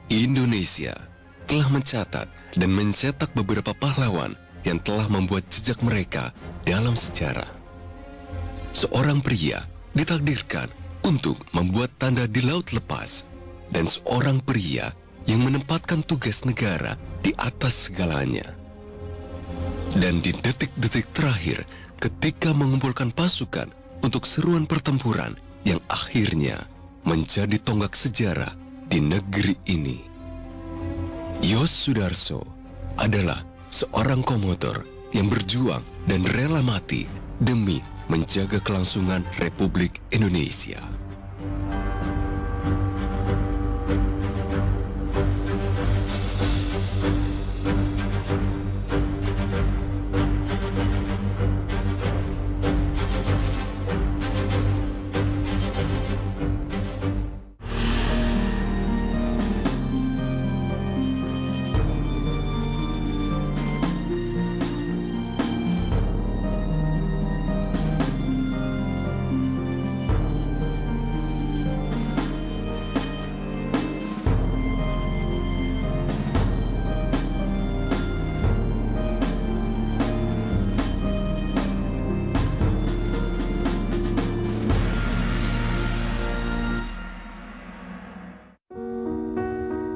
Indonesia telah mencatat dan mencetak beberapa pahlawan yang telah membuat jejak mereka dalam sejarah. Seorang pria ditakdirkan untuk membuat tanda di laut lepas, dan seorang pria yang menempatkan tugas negara di atas segalanya. Dan di detik-detik terakhir, ketika mengumpulkan pasukan untuk seruan pertempuran yang akhirnya menjadi tonggak sejarah di negeri ini. Yos Sudarso adalah seorang komotor yang berjuang dan rela mati demi menjaga kelangsungan Republik Indonesia.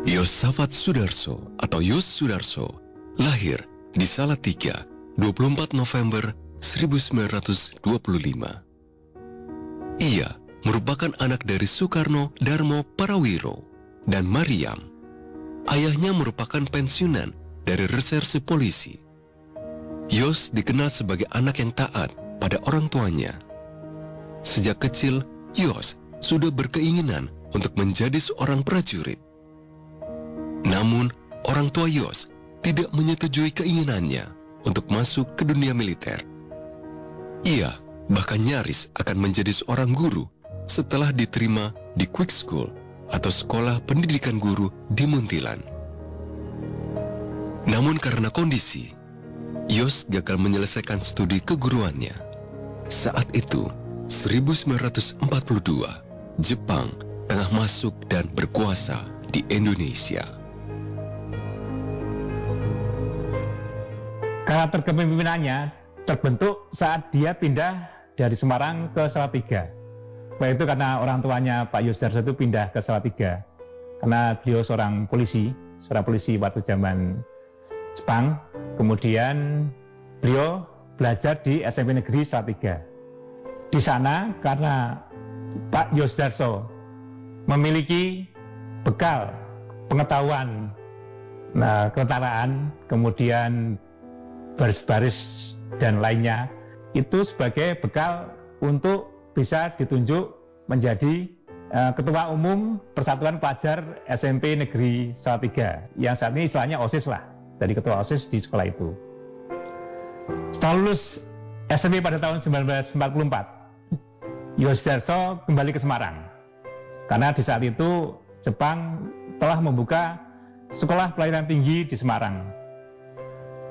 Yosafat Sudarso atau Yos Sudarso lahir di Salatiga 24 November 1925. Ia merupakan anak dari Soekarno Darmo Parawiro dan Mariam. Ayahnya merupakan pensiunan dari reserse polisi. Yos dikenal sebagai anak yang taat pada orang tuanya. Sejak kecil, Yos sudah berkeinginan untuk menjadi seorang prajurit. Namun, orang tua Yos tidak menyetujui keinginannya untuk masuk ke dunia militer. Ia bahkan nyaris akan menjadi seorang guru setelah diterima di Quick School atau Sekolah Pendidikan Guru di Muntilan. Namun karena kondisi, Yos gagal menyelesaikan studi keguruannya. Saat itu, 1942, Jepang tengah masuk dan berkuasa di Indonesia. Karakter kepemimpinannya terbentuk saat dia pindah dari Semarang ke Salatiga. Itu karena orang tuanya Pak Yos Sudarso itu pindah ke Salatiga. Karena beliau seorang polisi waktu zaman Jepang. Kemudian beliau belajar di SMP Negeri Salatiga. Di sana karena Pak Yos Sudarso memiliki bekal pengetahuan ketentaraan, kemudian baris-baris dan lainnya, itu sebagai bekal untuk bisa ditunjuk menjadi Ketua Umum Persatuan Pelajar SMP Negeri Salatiga, yang saat ini istilahnya OSIS lah, dari Ketua OSIS di sekolah itu. Setelah lulus SMP pada tahun 1944, Yos Sudarso kembali ke Semarang, karena di saat itu Jepang telah membuka sekolah pelayaran tinggi di Semarang.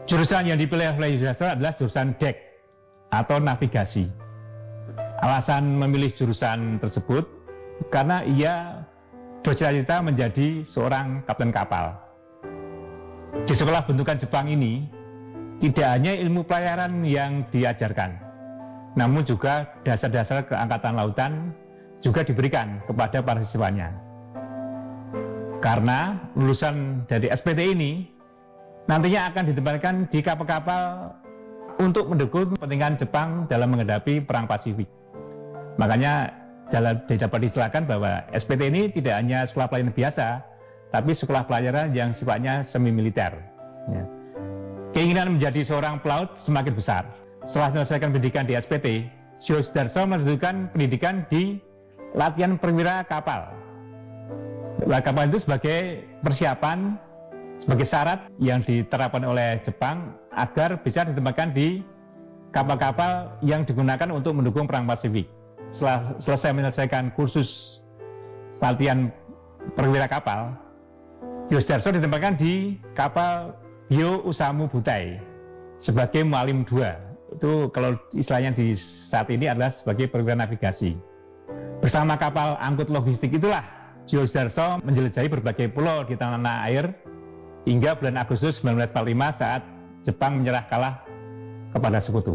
Jurusan yang dipilih oleh Yos Sudarso adalah jurusan DEK atau navigasi. Alasan memilih jurusan tersebut karena ia bercita-cita menjadi seorang kapten kapal. Di sekolah bentukan Jepang ini tidak hanya ilmu pelayaran yang diajarkan, namun juga dasar-dasar keangkatan lautan juga diberikan kepada para siswanya. Karena lulusan dari SPT ini nantinya akan ditempatkan di kapal-kapal untuk mendukung kepentingan Jepang dalam menghadapi Perang Pasifik. Makanya dapat diistilahkan bahwa SPT ini tidak hanya sekolah pelayaran biasa, tapi sekolah pelayaran yang sifatnya semi-militer. Ya. Keinginan menjadi seorang pelaut semakin besar. Setelah menyelesaikan pendidikan di SPT, Yos Sudarso melanjutkan pendidikan di latihan perwira kapal. Kapal itu sebagai persiapan, sebagai syarat yang diterapkan oleh Jepang agar bisa ditempatkan di kapal-kapal yang digunakan untuk mendukung Perang Pasifik. Setelah selesai menyelesaikan kursus latihan perwira kapal, Yos Sudarso ditempatkan di kapal Hyo Usamu Butai sebagai Mualim II. Itu kalau istilahnya di saat ini adalah sebagai perwira navigasi. Bersama kapal angkut logistik itulah Yosudarso menjelajahi berbagai pulau di tanah air hingga bulan Agustus 1945 saat Jepang menyerah kalah kepada sekutu.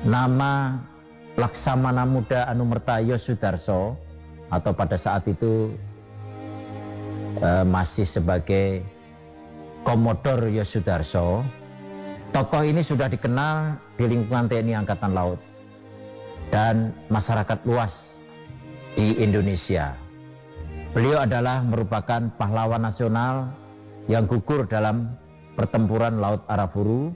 Nama Laksamana Muda Anumerta Yosudarso atau pada saat itu masih sebagai Komodor Yosudarso, tokoh ini sudah dikenal di lingkungan TNI Angkatan Laut dan masyarakat luas di Indonesia. Beliau adalah merupakan pahlawan nasional yang gugur dalam pertempuran Laut Arafuru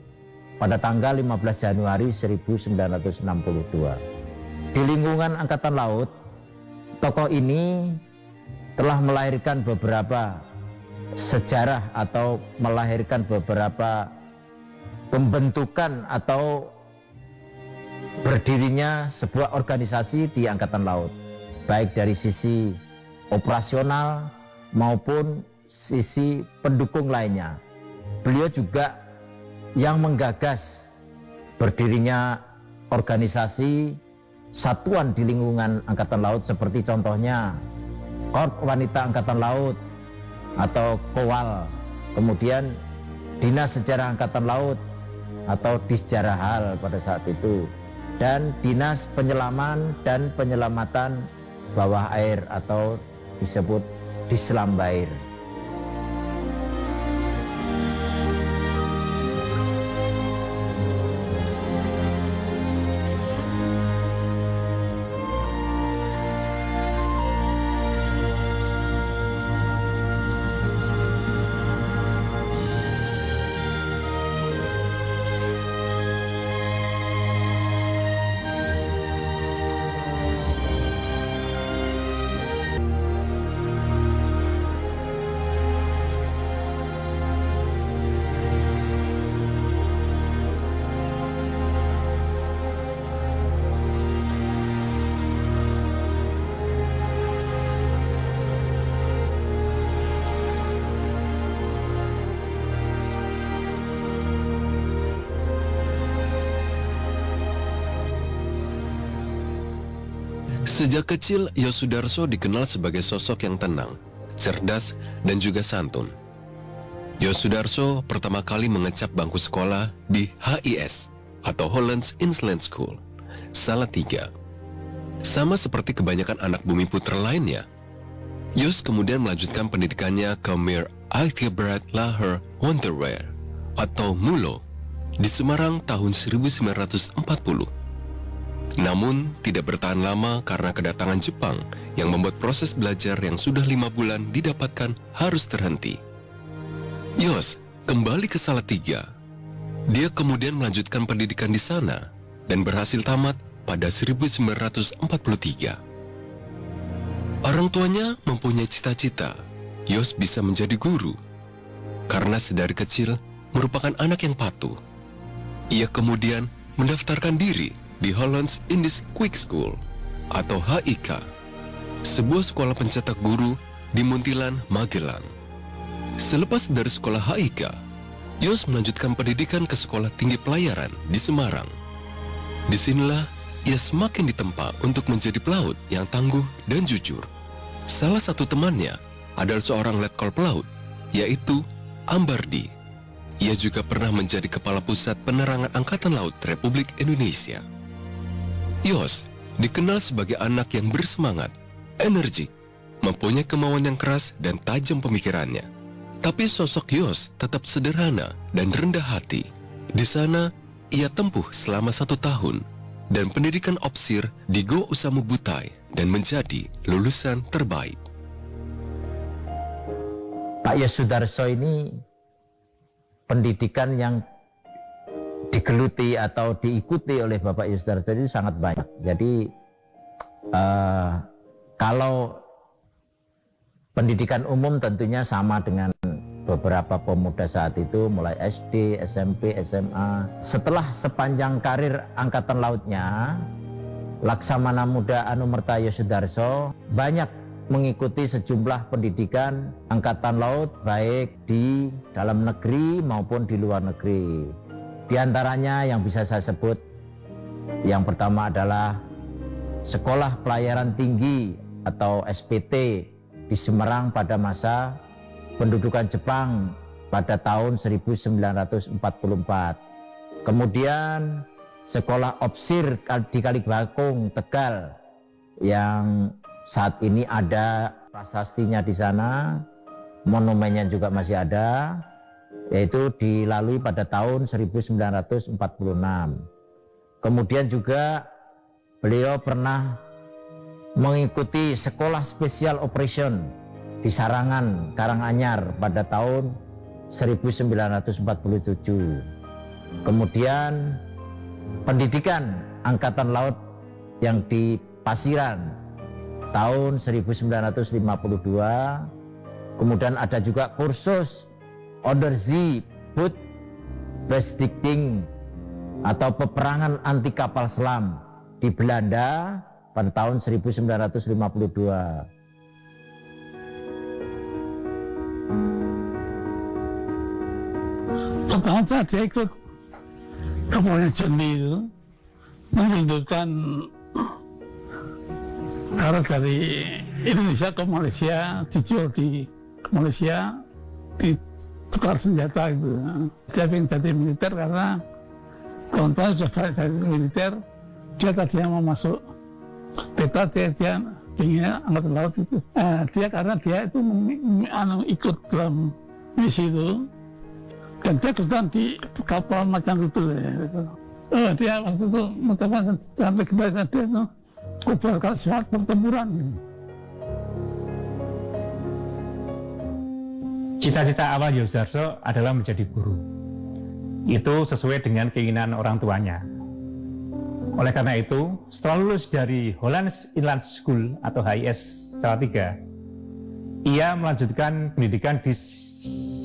pada tanggal 15 Januari 1962. Di lingkungan Angkatan Laut, tokoh ini telah melahirkan beberapa sejarah atau melahirkan beberapa pembentukan atau berdirinya sebuah organisasi di Angkatan Laut, baik dari sisi operasional maupun sisi pendukung lainnya. Beliau juga yang menggagas berdirinya organisasi satuan di lingkungan Angkatan Laut seperti contohnya Korps Wanita Angkatan Laut atau KOWAL, kemudian Dinas Sejarah Angkatan Laut atau Disjarahal pada saat itu, dan Dinas Penyelaman dan Penyelamatan Bawah Air atau disebut Dislambair. Sejak kecil, Yosudarso dikenal sebagai sosok yang tenang, cerdas, dan juga santun. Yosudarso pertama kali mengecap bangku sekolah di HIS atau Hollands Inland School, Salatiga. Sama seperti kebanyakan anak bumi putra lainnya, Yos kemudian melanjutkan pendidikannya ke Mir Algebrat Laher Wonderweer atau MULO di Semarang tahun 1940. Namun, tidak bertahan lama karena kedatangan Jepang yang membuat proses belajar yang sudah 5 bulan didapatkan harus terhenti. Yos kembali ke Salatiga. Dia kemudian melanjutkan pendidikan di sana dan berhasil tamat pada 1943. Orang tuanya mempunyai cita-cita Yos bisa menjadi guru. Karena sedari kecil merupakan anak yang patuh, ia kemudian mendaftarkan diri di Hollands Indies Quick School atau HIK, sebuah sekolah pencetak guru di Muntilan, Magelang. Selepas dari sekolah HIK, Yos melanjutkan pendidikan ke Sekolah Tinggi Pelayaran di Semarang. Disinilah ia semakin ditempa untuk menjadi pelaut yang tangguh dan jujur. Salah satu temannya adalah seorang letkol pelaut, yaitu Ambardi. Ia juga pernah menjadi Kepala Pusat Penerangan Angkatan Laut Republik Indonesia. Yos dikenal sebagai anak yang bersemangat, energik, mempunyai kemauan yang keras dan tajam pemikirannya. Tapi sosok Yos tetap sederhana dan rendah hati. Di sana, ia tempuh selama 1 tahun dan pendidikan opsir di Go Usamu Butai dan menjadi lulusan terbaik. Pak Yosudarso ini pendidikan yang digeluti atau diikuti oleh Bapak Yosudarso itu sangat banyak. Jadi kalau pendidikan umum tentunya sama dengan beberapa pemuda saat itu, mulai SD, SMP, SMA. Setelah sepanjang karir Angkatan Lautnya, Laksamana Muda Anumerta Yosudarso banyak mengikuti sejumlah pendidikan Angkatan Laut baik di dalam negeri maupun di luar negeri. Di antaranya yang bisa saya sebut, yang pertama adalah Sekolah Pelayaran Tinggi atau SPT di Semarang pada masa pendudukan Jepang pada tahun 1944. Kemudian Sekolah Opsir di Kalibakung, Tegal, yang saat ini ada prasastinya di sana, monumennya juga masih ada, yaitu dilalui pada tahun 1946. Kemudian juga beliau pernah mengikuti Sekolah Special Operation di Sarangan, Karanganyar pada tahun 1947. Kemudian pendidikan Angkatan Laut yang di Pasiran tahun 1952. Kemudian ada juga kursus Onderzee Boot Bestijting atau peperangan anti kapal selam di Belanda pada tahun 1952. Pertama saya ikut kapalnya Johnny itu menghidupkan darat dari Indonesia ke Malaysia, dijual di Malaysia, ditukar senjata gitu. Dia ingin jadi militer karena teman-teman sudah balik dari militer, dia tadinya mau masuk peta, dia pengennya angkatan laut itu. Karena dia itu ikut dalam misi itu, dan dia kebetulan di kapal Macan Tutul ya. Dia waktu itu mengucapkan sampai kepada dia itu kubarkan suatu pertempuran. Cita-cita awal Yosudarso adalah menjadi guru. Itu sesuai dengan keinginan orang tuanya. Oleh karena itu, setelah lulus dari Hollands Inland School atau HIS Salatiga, ia melanjutkan pendidikan di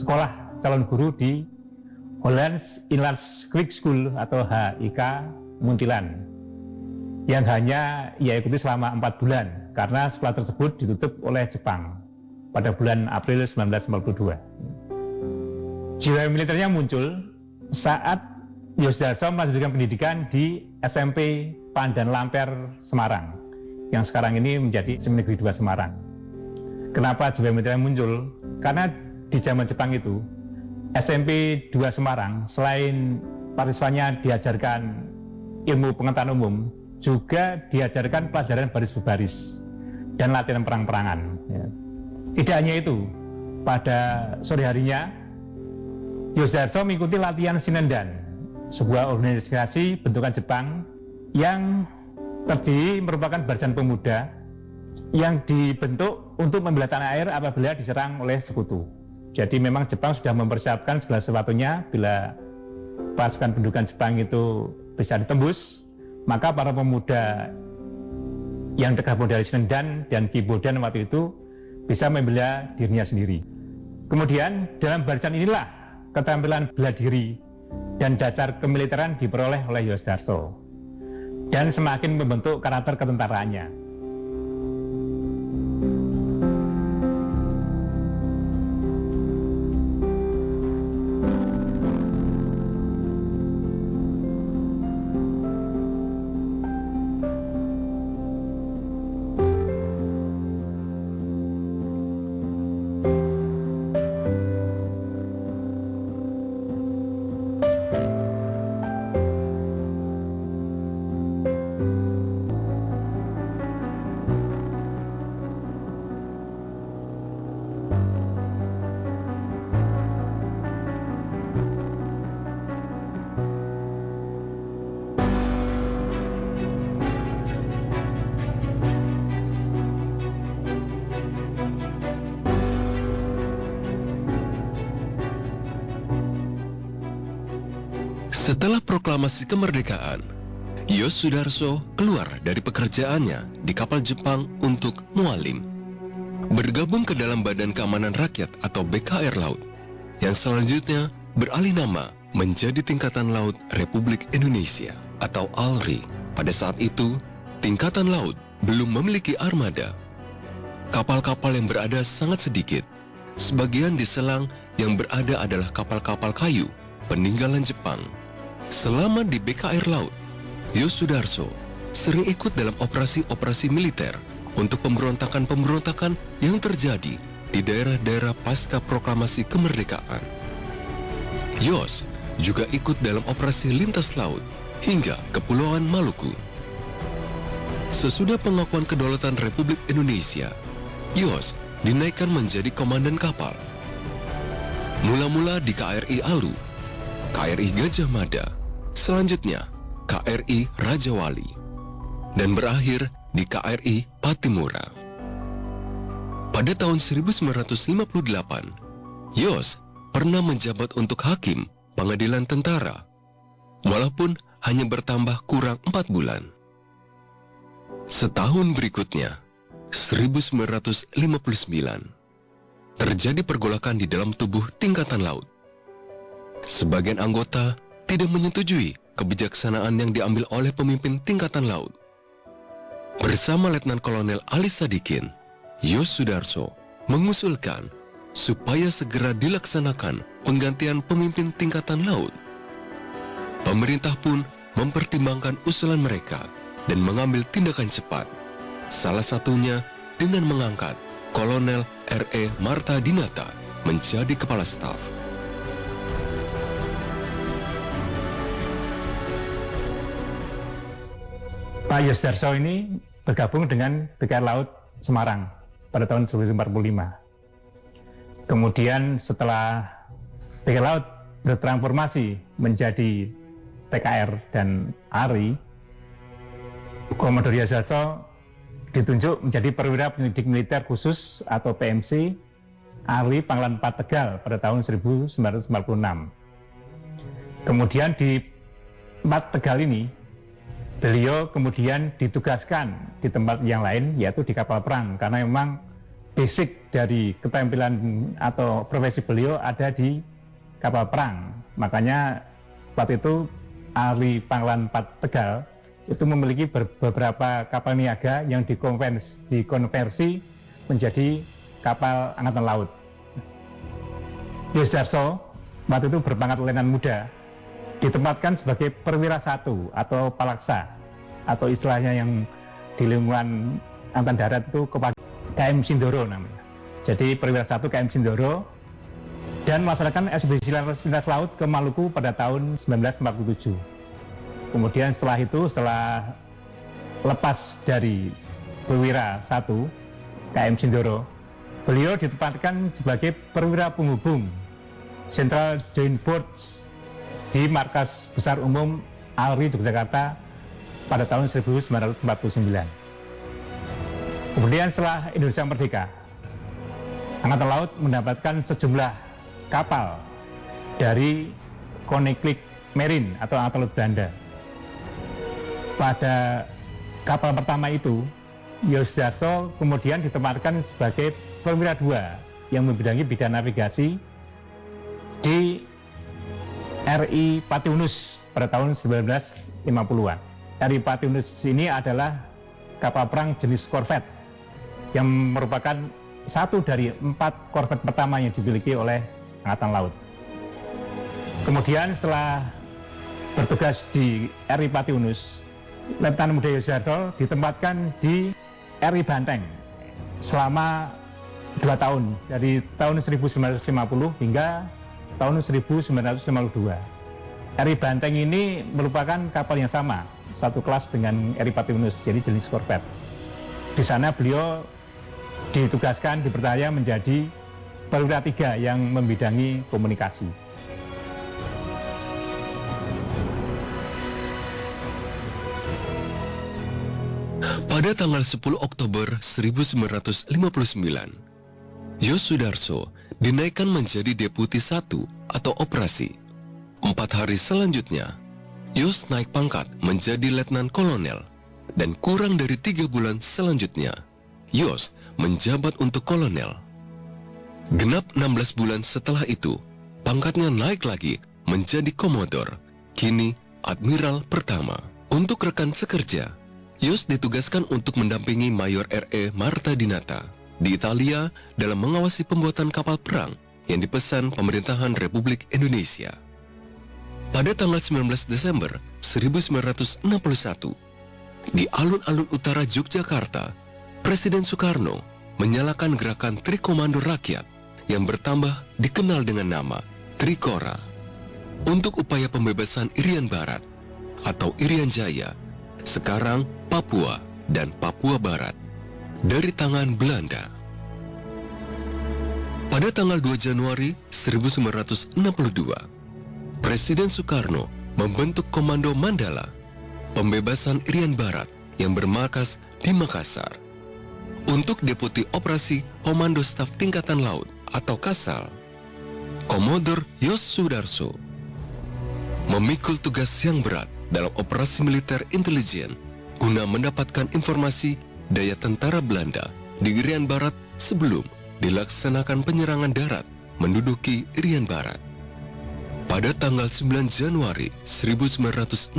sekolah calon guru di Hollands Inland Creek School atau HIK Muntilan, yang hanya ia ikuti selama 4 bulan karena sekolah tersebut ditutup oleh Jepang pada bulan April 1952. Jiwa militernya muncul saat Yosudarso melanjutkan pendidikan di SMP Pandan Lamper Semarang, yang sekarang ini menjadi SMA Negeri 2 Semarang. Kenapa jiwa militernya muncul? Karena di zaman Jepang itu, SMP 2 Semarang selain mahasiswanya diajarkan ilmu pengetahuan umum, juga diajarkan pelajaran baris berbaris dan latihan perang-perangan. Tidak hanya itu, pada sore harinya Yosudarso mengikuti latihan Shinendan, sebuah organisasi bentukan Jepang yang terdiri merupakan barisan pemuda yang dibentuk untuk membela tanah air apabila diserang oleh sekutu. Jadi memang Jepang sudah mempersiapkan segala sesuatunya bila pasukan bentukan Jepang itu bisa ditembus, maka para pemuda yang tergabung dari Shinendan dan Kibodan waktu itu bisa membela dirinya sendiri. Kemudian dalam barisan inilah keterampilan bela diri dan dasar kemiliteran diperoleh oleh Yosudarso dan semakin membentuk karakter ketentaraannya. Setelah proklamasi kemerdekaan, Yosudarso keluar dari pekerjaannya di kapal Jepang untuk mualim, bergabung ke dalam Badan Keamanan Rakyat atau BKR Laut, yang selanjutnya beralih nama menjadi Tingkatan Laut Republik Indonesia atau ALRI. Pada saat itu, Tingkatan Laut belum memiliki armada. Kapal-kapal yang berada sangat sedikit. Sebagian di selang yang berada adalah kapal-kapal kayu peninggalan Jepang. Selama di BKR Laut, Yos Sudarso sering ikut dalam operasi-operasi militer untuk pemberontakan-pemberontakan yang terjadi di daerah-daerah pasca proklamasi kemerdekaan. Yos juga ikut dalam operasi lintas laut hingga Kepulauan Maluku. Sesudah pengakuan kedaulatan Republik Indonesia, Yos dinaikkan menjadi komandan kapal. Mula-mula di KRI Alu, KRI Gajah Mada, selanjutnya KRI Raja Wali, dan berakhir di KRI Patimura. Pada tahun 1958, Yos pernah menjabat untuk hakim pengadilan tentara, walaupun hanya bertambah kurang 4 bulan. Setahun berikutnya, 1959, terjadi pergolakan di dalam tubuh tingkatan laut. Sebagian anggota tidak menyetujui kebijaksanaan yang diambil oleh pemimpin tingkatan laut. Bersama Letnan Kolonel Ali Sadikin, Yos Sudarso mengusulkan supaya segera dilaksanakan penggantian pemimpin tingkatan laut. Pemerintah pun mempertimbangkan usulan mereka dan mengambil tindakan cepat. Salah satunya dengan mengangkat Kolonel R.E. Marta Dinata menjadi kepala staf. Pak Yos Sudarso ini bergabung dengan BKR Laut Semarang pada tahun 1945. Kemudian setelah BKR Laut bertransformasi menjadi PKR dan ARI, Komodor Yos Sudarso ditunjuk menjadi perwira penyelidik militer khusus atau PMC ARI Pangkalan 4 Tegal pada tahun 1946. Kemudian di 4 Tegal ini, beliau kemudian ditugaskan di tempat yang lain, yaitu di kapal perang, karena memang basic dari keterampilan atau profesi beliau ada di kapal perang. Makanya waktu itu ARI Pangkalan 4 Tegal itu memiliki beberapa kapal niaga yang dikonversi menjadi kapal angkatan laut. Yos Sudarso waktu itu berpangkat letnan muda, ditempatkan sebagai perwira 1 atau palaksa, atau istilahnya yang di lingkungan Angkatan Darat itu KM Sindoro namanya. Jadi perwira 1 KM Sindoro, dan melaksanakan ekspedisi lintas laut ke Maluku pada tahun 1947. Kemudian setelah itu, setelah lepas dari perwira 1 KM Sindoro, beliau ditempatkan sebagai perwira penghubung Central Joint Boards di Markas Besar Umum ARI Yogyakarta pada tahun 1949. Kemudian setelah Indonesia merdeka, Angkatan Laut mendapatkan sejumlah kapal dari Koninklijk Marine atau Angkatan Laut Belanda. Pada kapal pertama itu, Yos Sudarso kemudian ditempatkan sebagai perwira 2 yang membidangi bidang navigasi di RI Patiunus pada tahun 1950-an. RI Patiunus ini adalah kapal perang jenis korvet yang merupakan satu dari 4 korvet pertama yang dimiliki oleh Angkatan Laut. Kemudian setelah bertugas di RI Patiunus, Letnan Muda Yos Sudarso ditempatkan di RI Banteng selama 2 tahun, dari tahun 1950 hingga tahun 1952. RI Banteng ini merupakan kapal yang sama, satu kelas dengan RI Patiunus, jadi jenis korvet. Di sana beliau ditugaskan, dipercaya menjadi perwira 3 yang membidangi komunikasi. Pada tanggal 10 Oktober 1959, Yos Sudarso dinaikkan menjadi Deputi 1 atau Operasi. 4 hari selanjutnya, Yos naik pangkat menjadi Letnan Kolonel, dan kurang dari 3 bulan selanjutnya, Yos menjabat untuk Kolonel. Genap 16 bulan setelah itu, pangkatnya naik lagi menjadi Komodor, kini Admiral Pertama. Untuk rekan sekerja, Yos ditugaskan untuk mendampingi Mayor R.E. Marta Dinata di Italia dalam mengawasi pembuatan kapal perang yang dipesan pemerintahan Republik Indonesia. Pada tanggal 19 Desember 1961, di alun-alun utara Yogyakarta, Presiden Soekarno menyalakan gerakan Trikomando Rakyat yang bertambah dikenal dengan nama Trikora untuk upaya pembebasan Irian Barat atau Irian Jaya, sekarang Papua dan Papua Barat, dari tangan Belanda. Pada tanggal 2 Januari 1962, Presiden Soekarno membentuk Komando Mandala, pembebasan Irian Barat yang bermarkas di Makassar. Untuk Deputi Operasi Komando Staf Tingkatan Laut atau Kasal, Komodor Yos Sudarso memikul tugas yang berat dalam operasi militer intelijen guna mendapatkan informasi daya tentara Belanda di Irian Barat sebelum dilaksanakan penyerangan darat menduduki Irian Barat. Pada tanggal 9 Januari 1962,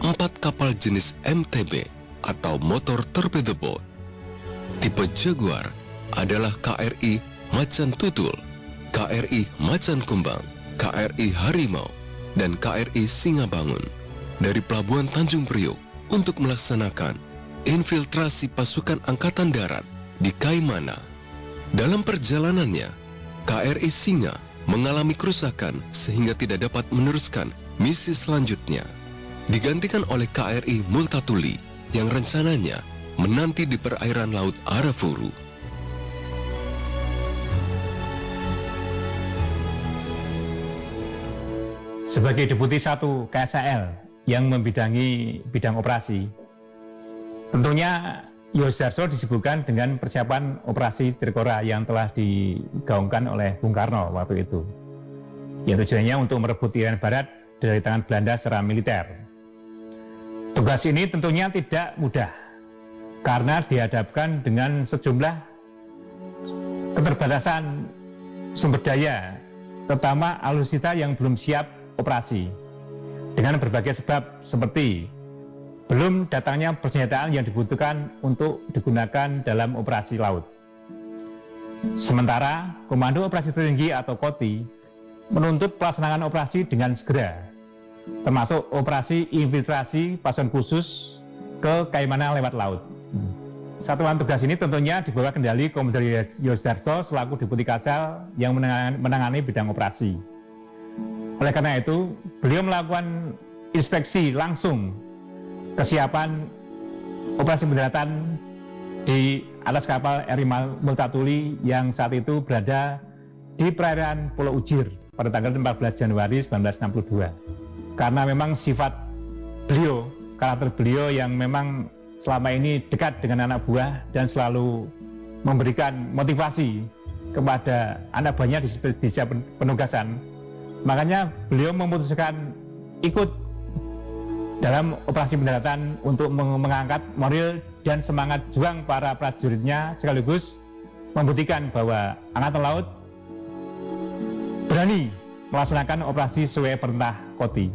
4 kapal jenis MTB atau motor torpedo boat tipe Jaguar adalah KRI Macan Tutul, KRI Macan Kumbang, KRI Harimau, dan KRI Singabangun dari Pelabuhan Tanjung Priok untuk melaksanakan infiltrasi pasukan Angkatan Darat di Kaimana. Dalam perjalanannya, KRI Singa mengalami kerusakan sehingga tidak dapat meneruskan misi selanjutnya, digantikan oleh KRI Multatuli yang rencananya menanti di perairan Laut Arafuru. Sebagai Deputi 1 KSAL yang membidangi bidang operasi, tentunya Yos Sudarso disibukkan dengan persiapan operasi Trikora yang telah digaungkan oleh Bung Karno waktu itu. Yang tujuannya untuk merebut Irian Barat dari tangan Belanda secara militer. Tugas ini tentunya tidak mudah, karena dihadapkan dengan sejumlah keterbatasan sumber daya, terutama alutsista yang belum siap operasi, dengan berbagai sebab seperti belum datangnya persenjataan yang dibutuhkan untuk digunakan dalam operasi laut. Sementara Komando Operasi Tertinggi atau KOTI menuntut pelaksanaan operasi dengan segera, termasuk operasi infiltrasi pasukan khusus ke Kaimana lewat laut. Satuan tugas ini tentunya di bawah kendali Komodor Yos Sudarso selaku Deputi Kasal yang menangani bidang operasi. Oleh karena itu, beliau melakukan inspeksi langsung kesiapan operasi pendaratan di atas kapal RI Multatuli yang saat itu berada di perairan Pulau Ujir pada tanggal 14 Januari 1962. Karena memang sifat beliau, karakter beliau yang memang selama ini dekat dengan anak buah dan selalu memberikan motivasi kepada anak buahnya di setiap penugasan. Makanya beliau memutuskan ikut dalam operasi pendaratan untuk mengangkat moral dan semangat juang para prajuritnya, sekaligus membuktikan bahwa Angkatan Laut berani melaksanakan operasi sesuai perintah KOTI.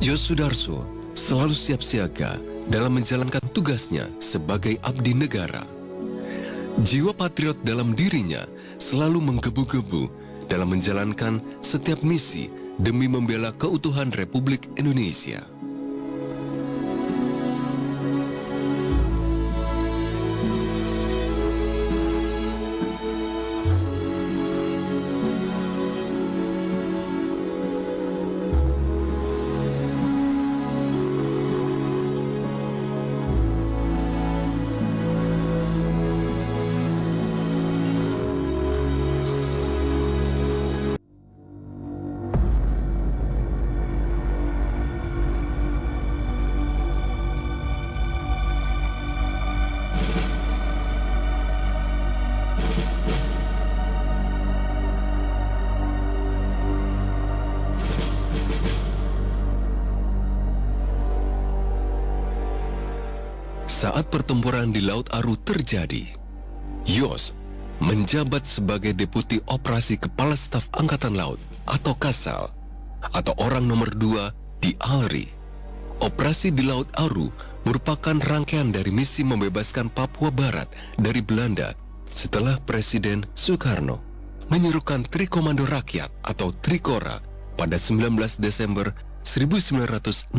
Yos Sudarso selalu siap siaga dalam menjalankan tugasnya sebagai abdi negara. Jiwa patriot dalam dirinya selalu menggebu-gebu dalam menjalankan setiap misi demi membela keutuhan Republik Indonesia. Saat pertempuran di Laut Aru terjadi, Yos menjabat sebagai Deputi Operasi Kepala Staf Angkatan Laut atau Kasal, atau orang nomor 2 di ALRI. Operasi di Laut Aru merupakan rangkaian dari misi membebaskan Papua Barat dari Belanda setelah Presiden Soekarno menyerukan Trikomando Rakyat atau Trikora pada 19 Desember 1961.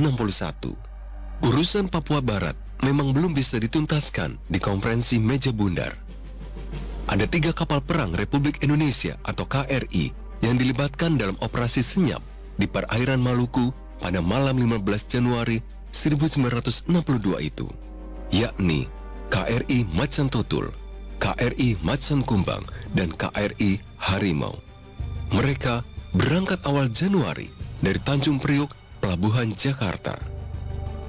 Urusan Papua Barat memang belum bisa dituntaskan di konferensi meja bundar. Ada 3 kapal perang Republik Indonesia atau KRI yang dilibatkan dalam operasi senyap di perairan Maluku pada malam 15 Januari 1962 itu, yakni KRI Macan Tutul, KRI Macan Kumbang, dan KRI Harimau. Mereka berangkat awal Januari dari Tanjung Priok, Pelabuhan Jakarta.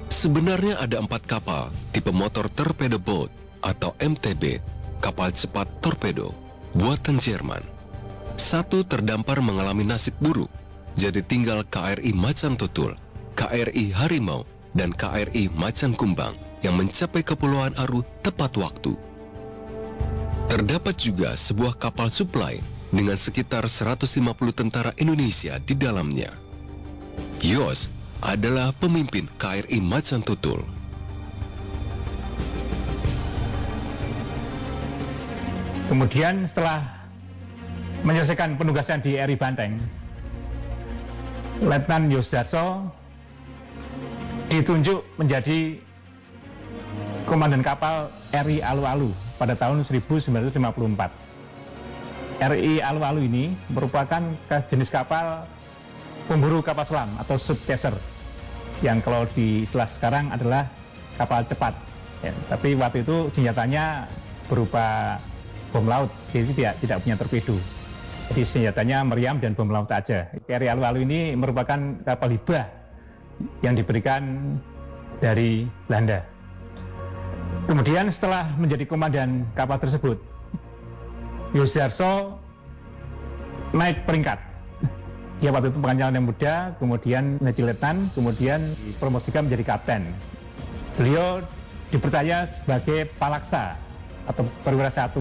Sebenarnya ada 4 kapal tipe motor torpedo boat atau MTB, kapal cepat torpedo, buatan Jerman. 1 terdampar mengalami nasib buruk, jadi tinggal KRI Macan Tutul, KRI Harimau, dan KRI Macan Kumbang yang mencapai Kepulauan Aru tepat waktu. Terdapat juga sebuah kapal suplai dengan sekitar 150 tentara Indonesia di dalamnya. Yos adalah pemimpin KRI Macan Tutul. Kemudian setelah menyelesaikan penugasan di RI Banteng, Letnan Yos Darso ditunjuk menjadi komandan kapal RI Alu-Alu pada tahun 1954. RI Alu-Alu ini merupakan jenis kapal pemburu kapal selam atau subcaser, yang kalau di istilah sekarang adalah kapal cepat. Ya, tapi waktu itu senjatanya berupa bom laut, jadi tidak punya torpedo. Jadi senjatanya meriam dan bom laut aja. RI Alu-Alu ini merupakan kapal hibah yang diberikan dari Belanda. Kemudian setelah menjadi komandan kapal tersebut, Yos Darso naik peringkat. Dia waktu itu pangkalan yang muda, kemudian menjadi letnan, kemudian dipromosikan menjadi kapten. Beliau dipercaya sebagai palaksa atau perwira 1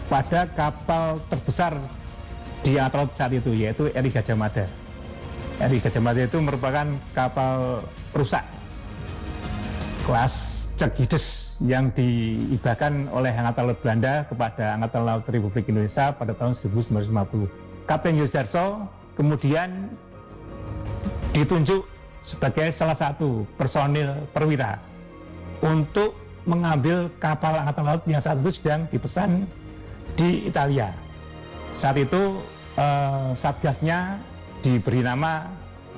pada kapal terbesar di Angkatan Laut saat itu, yaitu RI Gajah Mada. RI Gajah Mada itu merupakan kapal perusak kelas Cegides yang dihibahkan oleh Angkatan Laut Belanda kepada Angkatan Laut Republik Indonesia pada tahun 1950. Kapten Yos Darso kemudian ditunjuk sebagai salah satu personil perwira untuk mengambil kapal Angkatan Laut yang saat itu sedang dipesan di Italia. Saat itu satgasnya diberi nama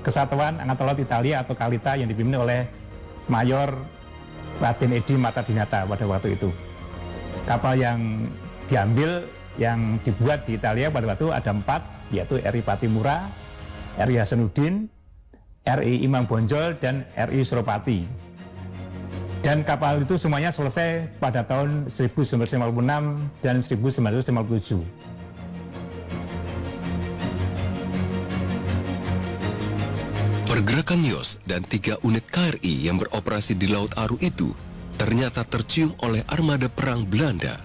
Kesatuan Angkatan Laut Italia atau Kalita yang dipimpin oleh Mayor Raden Edi Martadinata pada waktu itu. Kapal yang diambil, yang dibuat di Italia pada waktu ada 4, yaitu RI Patimura, RI Hasanuddin, RI Imam Bonjol, dan RI Suropati. Dan kapal itu semuanya selesai pada tahun 1956 dan 1957. Pergerakan Yos dan 3 unit KRI yang beroperasi di Laut Aru itu ternyata tercium oleh armada perang Belanda.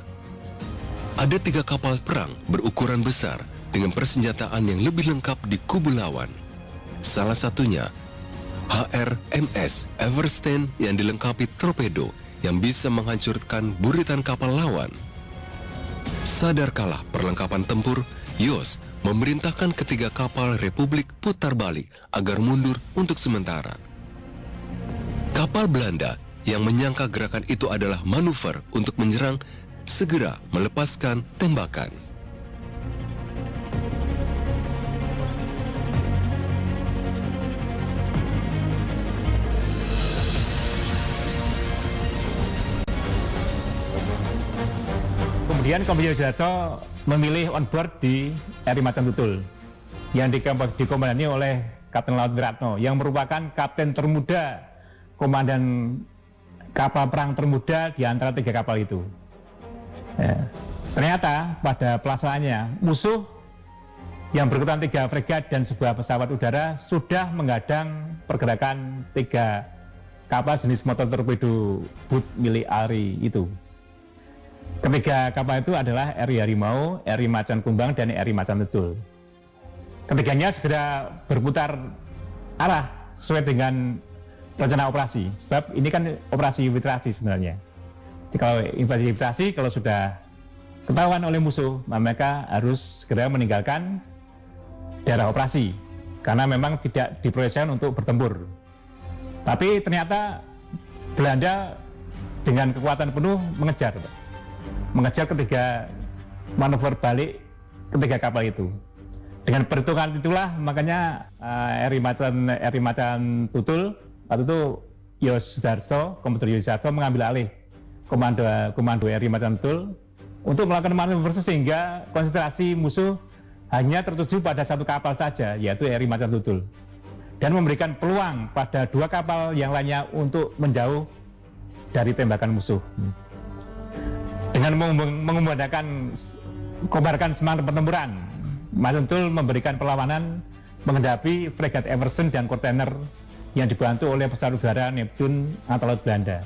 Ada 3 kapal perang berukuran besar dengan persenjataan yang lebih lengkap di kubu lawan. Salah satunya HRMS Everstein yang dilengkapi torpedo yang bisa menghancurkan buritan kapal lawan. Sadar kalah perlengkapan tempur, Yos memerintahkan ketiga kapal Republik putar balik agar mundur untuk sementara. Kapal Belanda yang menyangka gerakan itu adalah manuver untuk menyerang, segera melepaskan tembakan. Kemudian Komando Yos Darso memilih on board di RI Macan Tutul yang dikomandani oleh Kapten Laut Wiratno yang merupakan kapten termuda, komandan kapal perang termuda di antara 3 kapal itu. Ya. Ternyata pada pelaksanaannya musuh yang berkekuatan 3 fregat dan sebuah pesawat udara sudah menghadang pergerakan 3 kapal jenis motor torpedo boot milik ARI itu. Ketiga kapal itu adalah RI Harimau, RI Macan Kumbang, dan RI Macan Tutul. Ketiganya segera berputar arah sesuai dengan rencana operasi. Sebab ini kan operasi infiltrasi sebenarnya. Jadi kalau invasi infiltrasi, kalau sudah ketahuan oleh musuh, mereka harus segera meninggalkan daerah operasi karena memang tidak diproyeksikan untuk bertempur. Tapi ternyata Belanda dengan kekuatan penuh mengejar ketiga manuver balik ketiga kapal itu. Dengan perhitungan itulah makanya RI Macan Tutul waktu itu Yos Sudarso, Komodo Yos Sudarso mengambil alih komando RI Macan Tutul untuk melakukan manuver sehingga konsentrasi musuh hanya tertuju pada satu kapal saja, yaitu RI Macan Tutul, dan memberikan peluang pada dua kapal yang lainnya untuk menjauh dari tembakan musuh. Dengan mengobarkan semangat pertempuran, Macan Tutul memberikan perlawanan menghadapi fregat Emerson dan kontainer yang dibantu oleh pesawat udara Neptune Angkatan Laut Belanda.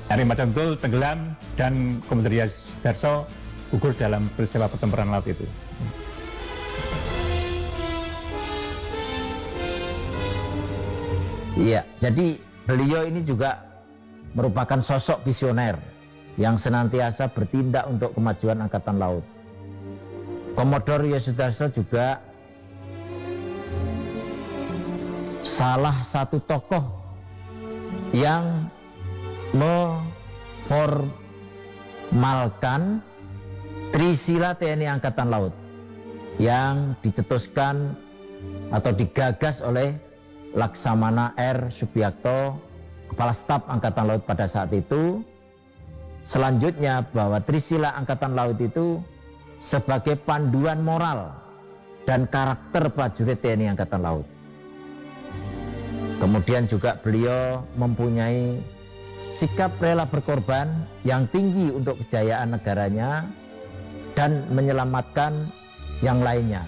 RI Macan Tutul tenggelam dan Komodo Yos Sudarso gugur dalam peristiwa pertempuran laut itu. Iya, jadi beliau ini juga merupakan sosok visioner yang senantiasa bertindak untuk kemajuan Angkatan Laut. Komodor Yos Sudarso juga salah satu tokoh yang memformalkan Trisila TNI Angkatan Laut yang dicetuskan atau digagas oleh Laksamana R. Subiakto, Kepala Staf Angkatan Laut pada saat itu. Selanjutnya bahwa Trisila Angkatan Laut itu sebagai panduan moral dan karakter prajurit TNI Angkatan Laut. Kemudian juga beliau mempunyai sikap rela berkorban yang tinggi untuk kejayaan negaranya dan menyelamatkan yang lainnya.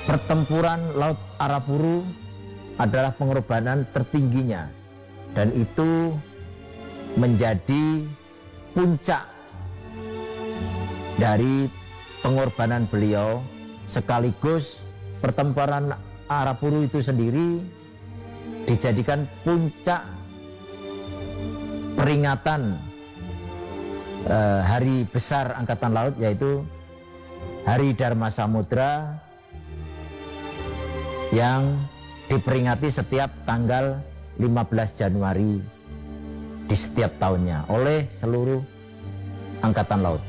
Pertempuran Laut Arafuru adalah pengorbanan tertingginya dan itu menjadi puncak dari pengorbanan beliau, sekaligus pertempuran Arafuru itu sendiri dijadikan puncak peringatan hari besar Angkatan Laut, yaitu Hari Dharma Samudra yang diperingati setiap tanggal 15 Januari di setiap tahunnya oleh seluruh Angkatan Laut.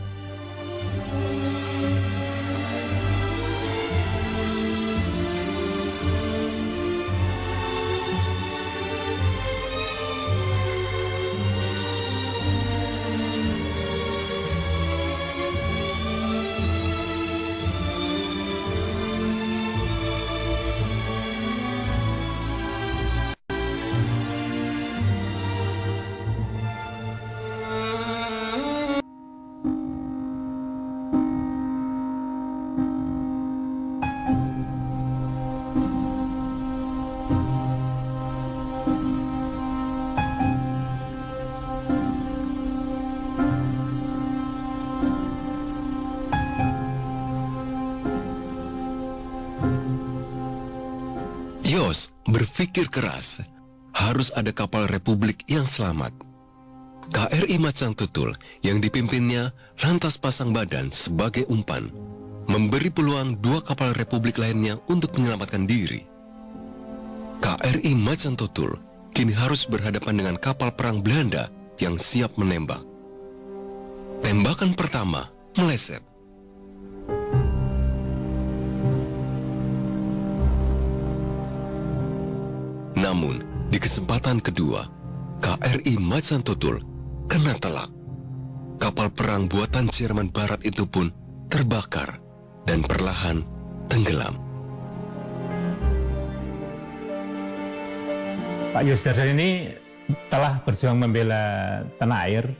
Yos berpikir keras, harus ada kapal Republik yang selamat. KRI Macan Tutul yang dipimpinnya lantas pasang badan sebagai umpan, memberi peluang dua kapal Republik lainnya untuk menyelamatkan diri. KRI Macan Tutul kini harus berhadapan dengan kapal perang Belanda yang siap menembak. Tembakan pertama meleset. Namun, di kesempatan kedua, KRI Macan Tutul kena telak. Kapal perang buatan Jerman Barat itu pun terbakar dan perlahan tenggelam. Pak Yos Sudarso ini telah berjuang membela tanah air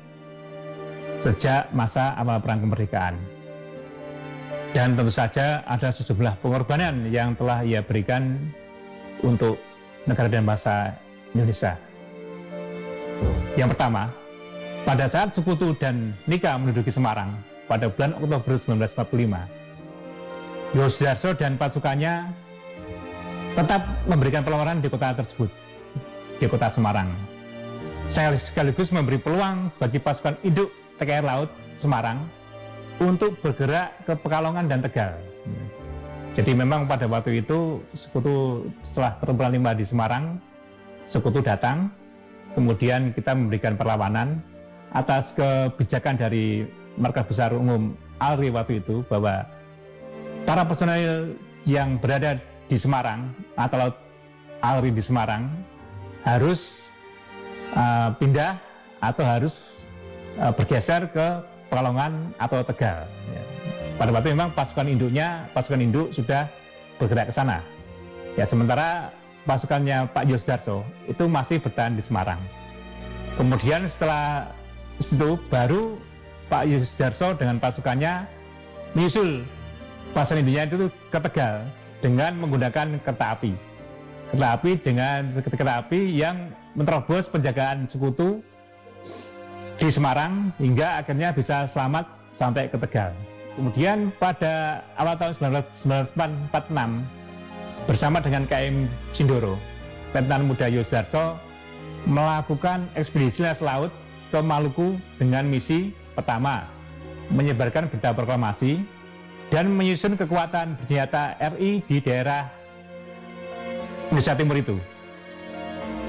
sejak masa awal perang kemerdekaan. Dan tentu saja ada sejumlah pengorbanan yang telah ia berikan untuk negara dan bangsa Indonesia. Yang pertama, pada saat Sekutu dan Nika menduduki Semarang pada bulan Oktober 1945, Yos Sudarso dan pasukannya tetap memberikan perlawanan di kota tersebut, di kota Semarang. Sekaligus memberi peluang bagi pasukan induk TKR Laut Semarang untuk bergerak ke Pekalongan dan Tegal. Jadi memang pada waktu itu sekutu setelah pertempuran Limbah di Semarang, sekutu datang, kemudian kita memberikan perlawanan atas kebijakan dari Markas Besar Umum ALRI waktu itu bahwa para personel yang berada di Semarang atau ALRI di Semarang harus pindah atau harus bergeser ke Pekalongan atau Tegal. Pada waktu memang pasukan induk sudah bergerak ke sana. Ya, sementara pasukannya Pak Yosudarso itu masih bertahan di Semarang. Kemudian setelah itu baru Pak Yosudarso dengan pasukannya menyusul pasukan induknya itu ke Tegal dengan menggunakan kereta api. Kereta api yang menerobos penjagaan sekutu di Semarang hingga akhirnya bisa selamat sampai ke Tegal. Kemudian pada awal tahun 1946 bersama dengan KM Sindoro, Letnan Muda Yosudarso melakukan ekspedisi lintas laut ke Maluku dengan misi pertama menyebarkan berita proklamasi dan menyusun kekuatan bersenjata RI di daerah Indonesia Timur itu.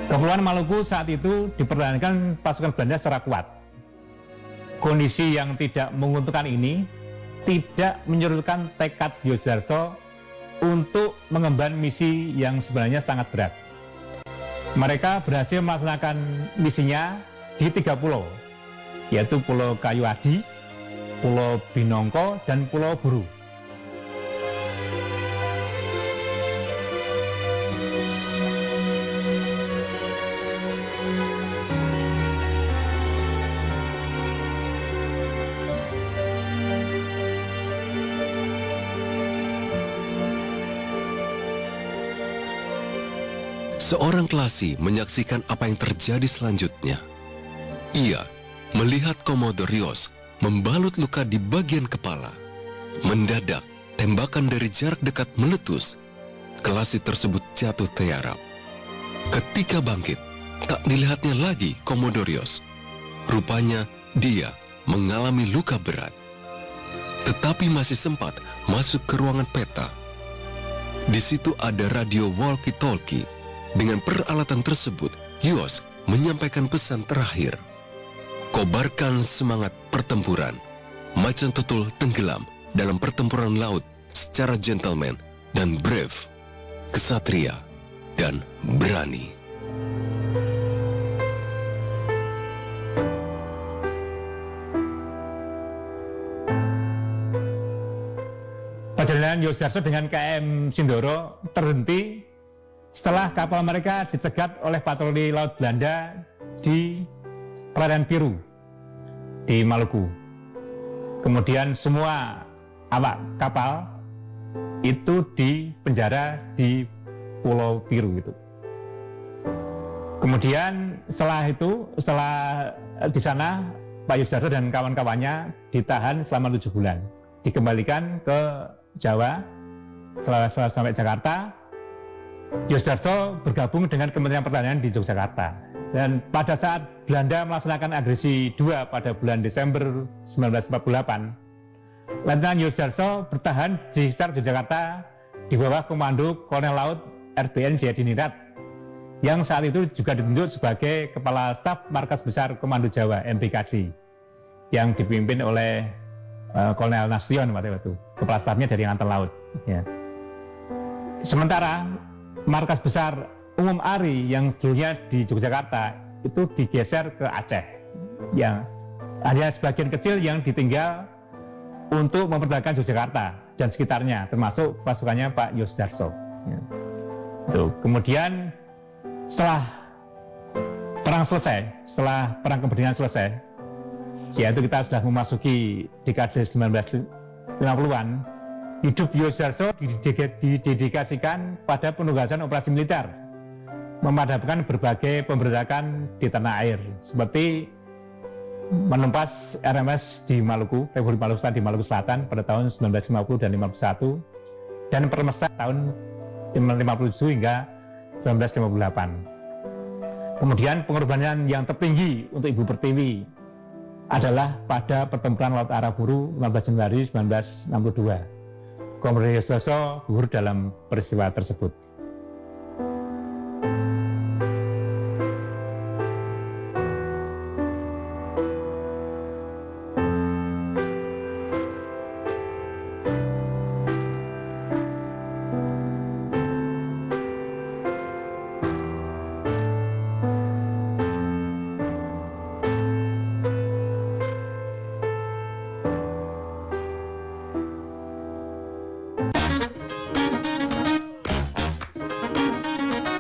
Kepulauan Maluku saat itu dipertahankan pasukan Belanda secara kuat. Kondisi yang tidak menguntungkan ini tidak menyurutkan tekad Yosudarso untuk mengemban misi yang sebenarnya sangat berat. Mereka berhasil melaksanakan misinya di 3 pulau, yaitu Pulau Kayu Adi, Pulau Binongko, dan Pulau Buru. Seorang Klasi menyaksikan apa yang terjadi selanjutnya. Ia melihat Komodor Yos membalut luka di bagian kepala. Mendadak, tembakan dari jarak dekat meletus. Klasi tersebut jatuh tiarap. Ketika bangkit, tak dilihatnya lagi Komodor Yos. Rupanya dia mengalami luka berat. Tetapi masih sempat masuk ke ruangan peta. Di situ ada radio walkie-talkie. Dengan peralatan tersebut, Yos menyampaikan pesan terakhir. Kobarkan semangat pertempuran. Macan tutul tenggelam dalam pertempuran laut secara gentleman dan brave, kesatria, dan berani. Perjalanan Yosudarso dengan KM Sindoro terhenti setelah kapal mereka dicegat oleh patroli laut Belanda di perairan Piru di Maluku. Kemudian semua awak kapal itu dipenjara di Pulau Piru itu. Kemudian setelah di sana Pak Yosudarso dan kawan-kawannya ditahan selama 7 bulan, dikembalikan ke Jawa sampai Jakarta. Yosudarso bergabung dengan Kementerian Pertahanan di Yogyakarta. Dan pada saat Belanda melaksanakan agresi 2 pada bulan Desember 1948, Letnan Yosudarso bertahan di sekitar Yogyakarta di bawah komando Kolonel Laut RBN Jayadiningrat yang saat itu juga ditunjuk sebagai Kepala Staf Markas Besar Komando Jawa MPKD yang dipimpin oleh Kolonel Nasution waktu itu. Kepala Stafnya dari Angkatan Laut. Ya. Sementara Markas Besar Umum ALRI yang dulunya di Yogyakarta itu digeser ke Aceh. Yang hanya sebagian kecil yang ditinggal untuk mempertahankan Yogyakarta dan sekitarnya, termasuk pasukannya Pak Yosudarso. Ya. Kemudian setelah perang selesai, setelah perang kemerdekaan selesai, yaitu kita sudah memasuki dekade 1950-an, hidup Yosudarso didedikasikan pada penugasan operasi militer, memadamkan berbagai pemberontakan di tanah air, seperti menumpas RMS di Maluku, Republik Maluku di Maluku Selatan pada tahun 1950 dan 51, dan Permesta tahun 1957 hingga 1958. Kemudian pengorbanan yang tertinggi untuk Ibu Pertiwi adalah pada pertempuran Laut Arafuru 15 Januari 1962. Komodor Yosudarso gugur dalam peristiwa tersebut.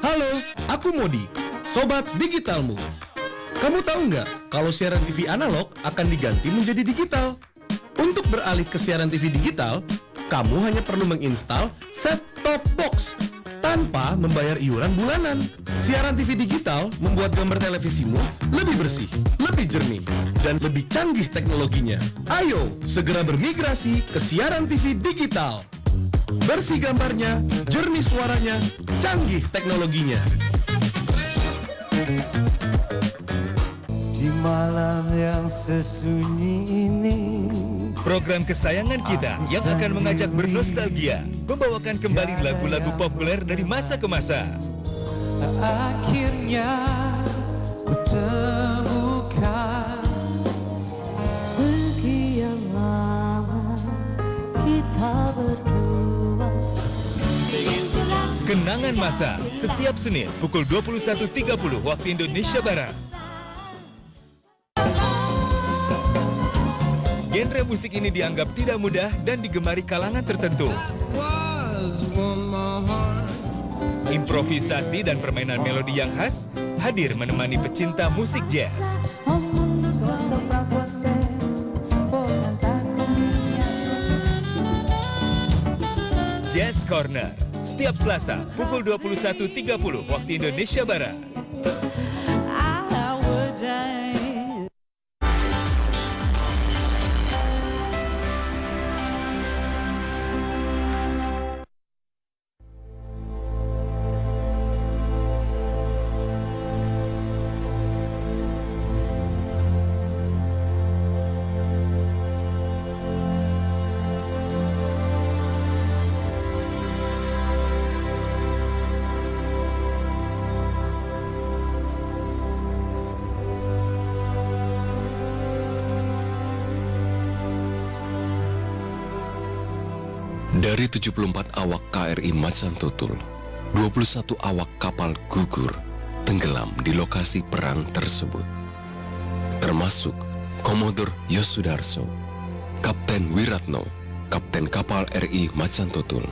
Halo, aku Modi, Sobat Digitalmu. Kamu tahu nggak kalau siaran TV analog akan diganti menjadi digital? Untuk beralih ke siaran TV digital, kamu hanya perlu menginstal set-top box tanpa membayar iuran bulanan. Siaran TV digital membuat gambar televisimu lebih bersih, lebih jernih, dan lebih canggih teknologinya. Ayo, segera bermigrasi ke siaran TV digital. Bersih gambarnya, jernih suaranya, canggih teknologinya. Di malam yang sesunyi ini, Program kesayangan kita yang akan mengajak bernostalgia, membawakan kembali lagu-lagu populer dari masa ke masa. akhirnya ku temukan. Sekian lama kita berdua. Kenangan Masa, setiap Senin pukul 21.30 waktu Indonesia Barat. Genre musik ini dianggap tidak mudah dan digemari kalangan tertentu. Improvisasi dan permainan melodi yang khas hadir menemani pecinta musik jazz. O mundo gosta pra você, vou cantar comigo. Jazz Corner, setiap Selasa pukul 21.30 waktu Indonesia Barat. I would dance. Dari 74 awak KRI Macan Tutul, 21 awak kapal gugur tenggelam di lokasi perang tersebut. Termasuk Komodor Yosudarso, Kapten Wiratno, Kapten Kapal RI Macan Tutul,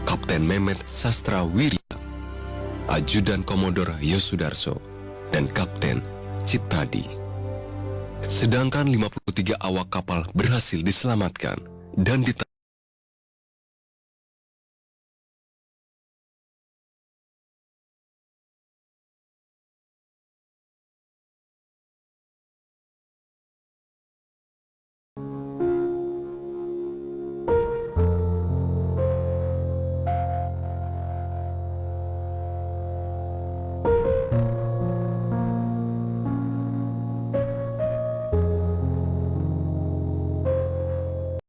Kapten Mehmet Sastra Wirya, Ajudan Komodor Yosudarso, dan Kapten Ciptadi. Sedangkan 53 awak kapal berhasil diselamatkan dan ditahan